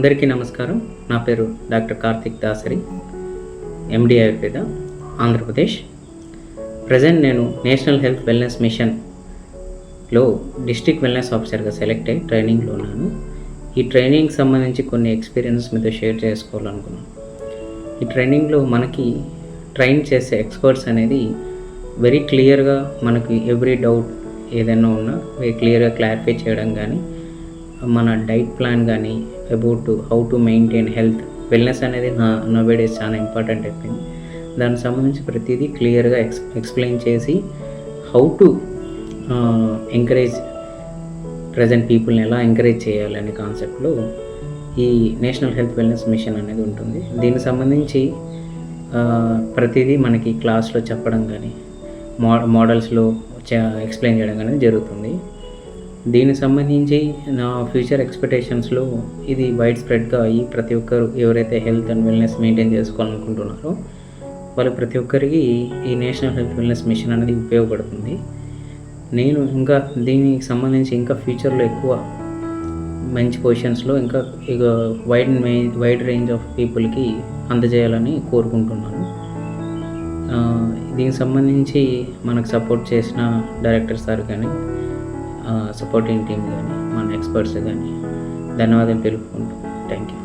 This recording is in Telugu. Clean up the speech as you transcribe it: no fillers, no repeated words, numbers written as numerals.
అందరికీ నమస్కారం. నా పేరు డాక్టర్ కార్తిక్ దాసరి, ఎండి ఆయుర్వేద, ఆంధ్రప్రదేశ్. ప్రజెంట్ నేను నేషనల్ హెల్త్ వెల్నెస్ మిషన్లో డిస్ట్రిక్ట్ వెల్నెస్ ఆఫీసర్గా సెలెక్ట్ అయ్యి ట్రైనింగ్లో ఉన్నాను. ఈ ట్రైనింగ్కి సంబంధించి కొన్ని ఎక్స్పీరియన్స్ మీతో షేర్ చేసుకోవాలనుకున్నాను. ఈ ట్రైనింగ్లో మనకి ట్రైన్ చేసే ఎక్స్పర్ట్స్ అనేది వెరీ క్లియర్గా మనకి ఎవ్రీ డౌట్ ఏదైనా ఉన్నా వెరీ క్లియర్గా క్లారిఫై చేయడం కానీ, మన డైట్ ప్లాన్ కానీ, about how to maintain health wellness అనేది నవేడేస్ చాలా ఇంపార్టెంట్ అయిపోయింది. దానికి సంబంధించి ప్రతిదీ క్లియర్గా ఎక్స్ప్లెయిన్ చేసి హౌ టు ఎంకరేజ్ ప్రజెంట్ పీపుల్ని ఎలా ఎంకరేజ్ చేయాలి అనే కాన్సెప్ట్లో ఈ నేషనల్ హెల్త్ వెల్నెస్ మిషన్ అనేది ఉంటుంది. దీనికి సంబంధించి ప్రతిదీ మనకి క్లాస్లో చెప్పడం కానీ, మోడల్స్లో ఎక్స్ప్లెయిన్ చేయడం అనేది జరుగుతుంది. దీనికి సంబంధించి నా ఫ్యూచర్ ఎక్స్పెక్టేషన్స్లో ఇది వైడ్ స్ప్రెడ్గా అయ్యి ప్రతి ఒక్కరు ఎవరైతే హెల్త్ అండ్ వెల్నెస్ మెయింటైన్ చేసుకోవాలనుకుంటున్నారో వాళ్ళు ప్రతి ఒక్కరికి ఈ నేషనల్ హెల్త్ వెల్నెస్ మిషన్ అనేది ఉపయోగపడుతుంది. నేను ఇంకా దీనికి సంబంధించి ఇంకా ఫ్యూచర్లో ఎక్కువ మంచి పొజిషన్స్లో ఇంకా ఇక వైడ్ రేంజ్ ఆఫ్ పీపుల్కి అందజేయాలని కోరుకుంటున్నాను. దీనికి సంబంధించి మనకు సపోర్ట్ చేసిన డైరెక్టర్ సార్ కానీ, సపోర్టింగ్ టీమ్ కానీ, మన ఎక్స్పర్ట్స్ కానీ ధన్యవాదాలు తెలుపుకుంటాం. Thank you.